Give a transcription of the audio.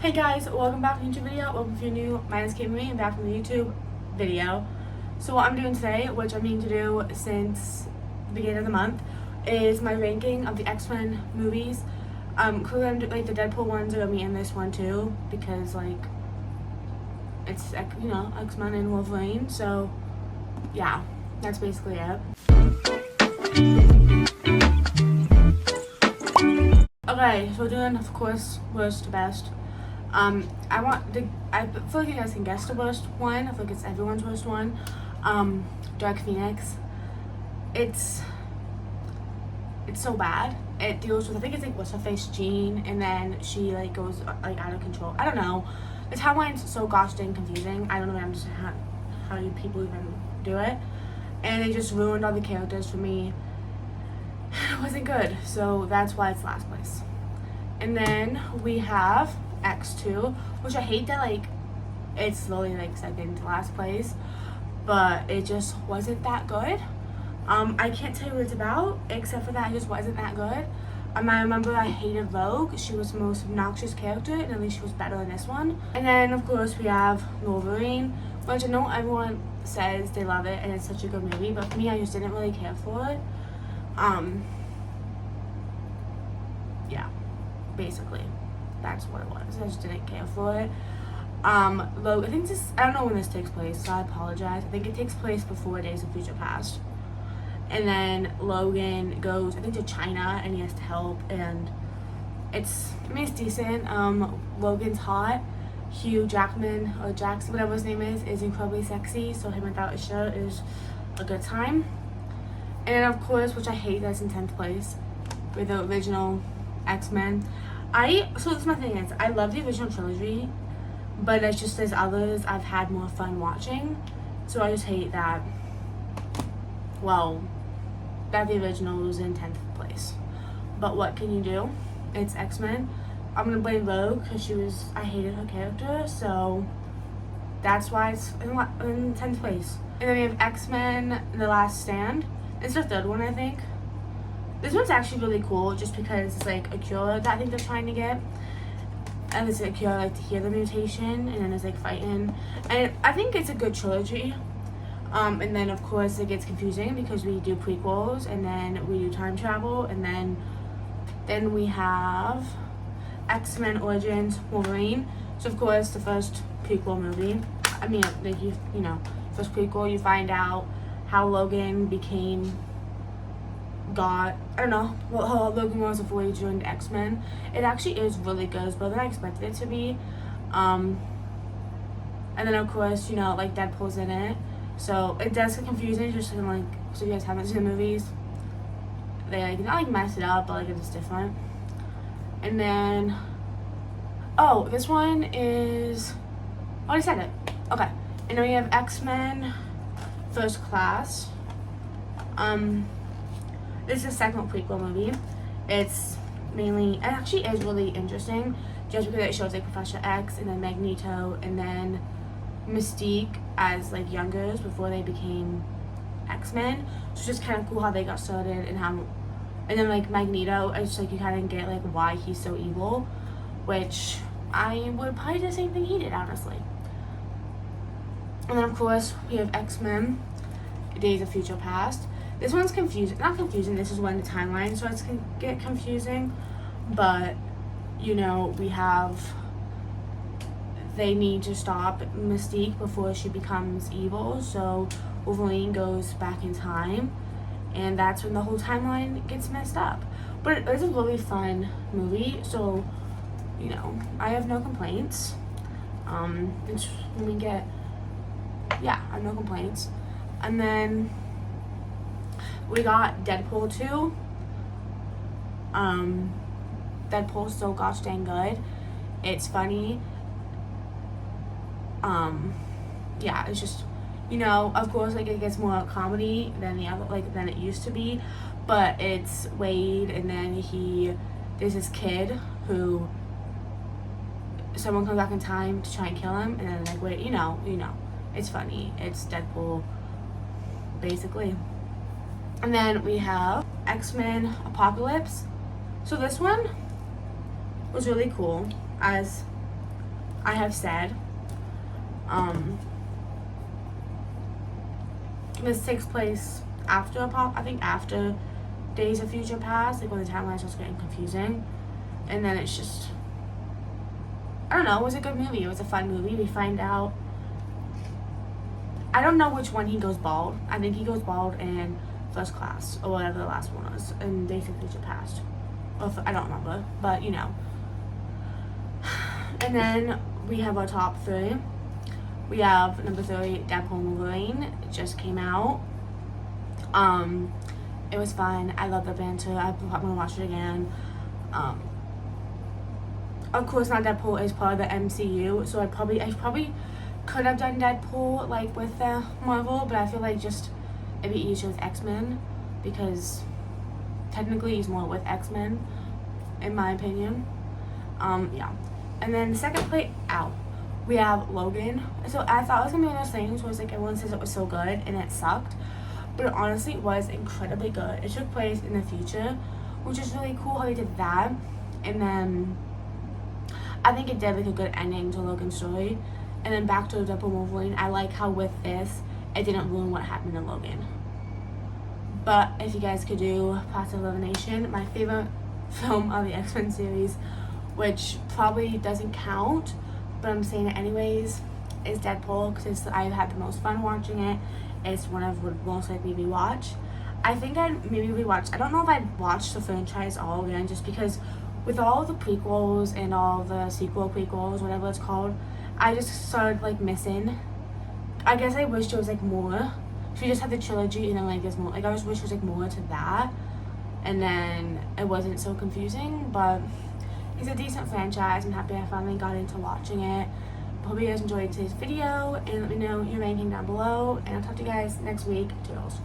Hey guys, welcome back to the YouTube video. Welcome if you're new. My name is Kate Marie and back from the YouTube video. So what I'm doing today, which I'm meaning to do since the beginning of the month, is my ranking of the X-Men movies. Clearly I'm doing, like, the Deadpool ones are gonna be in this one too, because like it's X-Men and Wolverine. So yeah, that's basically it. Okay, so we're doing, of course, worst to best. I feel like you guys can guess the worst one. I feel like it's everyone's worst one. Dark Phoenix. It's so bad. It deals with, I think it's like, what's her face, Jean, and then she like goes like out of control. I don't know. The timeline's so gosh dang confusing. I don't know how you people even do it. And they just ruined all the characters for me. It wasn't good, so that's why it's last place. And then we have X2, which I hate that like it's slowly like second to last place, but it just wasn't that good. I can't tell you what it's about, except for that it just wasn't that good. I remember I hated Rogue. She was the most obnoxious character, and at least she was better in this one. And then of course we have Wolverine, which I know everyone says they love it and it's such a good movie, but for me I just didn't really care for it. Yeah, basically that's what it was. I just didn't care for it. Logan, I don't know when this takes place, so I apologize. I think it takes place before Days of Future Past. And then Logan goes, I think, to China, and he has to help, and it's decent. Logan's hot. Hugh Jackman, or Jackson, whatever his name is incredibly sexy, so him without a shirt is a good time. And then of course, which I hate, that's in 10th place, with the original X-Men. So this is my thing is, I love the original trilogy, but it's just there's others I've had more fun watching, so I just hate that, well, that the original was in 10th place. But what can you do? It's X-Men. I'm gonna blame Rogue, because I hated her character, so that's why it's in 10th place. And then we have X-Men The Last Stand. It's the third one, I think. This one's actually really cool just because it's like a cure that I think they're trying to get. And it's a cure like to heal the mutation, and then it's like fighting. And I think it's a good trilogy. And then of course it gets confusing because we do prequels, and then we do time travel, and then we have X-Men Origins Wolverine. So of course the first prequel movie. I mean, like first prequel, you find out how Logan became God. I don't know how Logan was before he joined X-Men. It actually is really good. It's better than I expected it to be. And then of course, like Deadpool's in it. So it does get confusing, just like, so you guys haven't seen the movies. They like not like mess it up, but like it's different. And then this one is, oh, I said it. Okay. And then we have X-Men First Class. This is the second prequel movie. It actually is really interesting, just because it shows like Professor X, and then Magneto, and then Mystique as like youngers before they became X-Men. So it's just kind of cool how they got started, and then like Magneto, it's just like you kind of get like why he's so evil, which I would probably do the same thing he did, honestly. And then of course we have X-Men Days of Future Past. This one's not confusing, this is when the timeline starts to get confusing, but they need to stop Mystique before she becomes evil, so Wolverine goes back in time, and that's when the whole timeline gets messed up. But it's a really fun movie, so I have no complaints. I have no complaints. And then we got Deadpool 2. Deadpool's so gosh dang good. It's funny. It's just, of course, like it gets more comedy than than it used to be, but it's Wade, and then there's this kid who someone comes back in time to try and kill him, and then like wait, it's funny. It's Deadpool, basically. And then we have X-Men Apocalypse. So this one was really cool, as I have said, this takes place after I think after Days of Future Past, like when the timeline starts getting confusing, and then it's just, I don't know, it was a good movie. It was a fun movie. We find out, I don't know which one he goes bald. I think he goes bald in First Class, or whatever the last one was, in Days of Future Past. Or I don't remember, but you know. And then we have our top 3. We have number 3, Deadpool and Wolverine. It just came out. It was fun. I love the banter. I'm gonna watch it again. Of course, not Deadpool is part of the MCU, so I probably could have done Deadpool like with the Marvel, but I feel like just it'd be easier with X-Men, because technically he's more with X-Men, in my opinion. Yeah. And then second place, we have Logan. So I thought it was gonna be one of those things where it's like everyone says it was so good and it sucked, but it honestly was incredibly good. It took place in the future, which is really cool how they did that. And then I think it did like a good ending to Logan's story. And then back to Deadpool Wolverine, I like how with this it didn't ruin what happened in Logan. But if you guys could do Passive Elimination, my favorite film of the X-Men series, which probably doesn't count, but I'm saying it anyways, is Deadpool, because I've had the most fun watching it. It's one I would most likely rewatch. I think I'd maybe rewatch, I don't know if I'd watch the franchise all again, just because with all the prequels and all the sequel prequels, whatever it's called, I just started like missing. I guess I wish there was like more. If you just had the trilogy and then like there's more, like I just wish there was like more to that, and then it wasn't so confusing. But it's a decent franchise. I'm happy I finally got into watching it. Hope you guys enjoyed today's video, and let me know your ranking down below, and I'll talk to you guys next week. Toodles.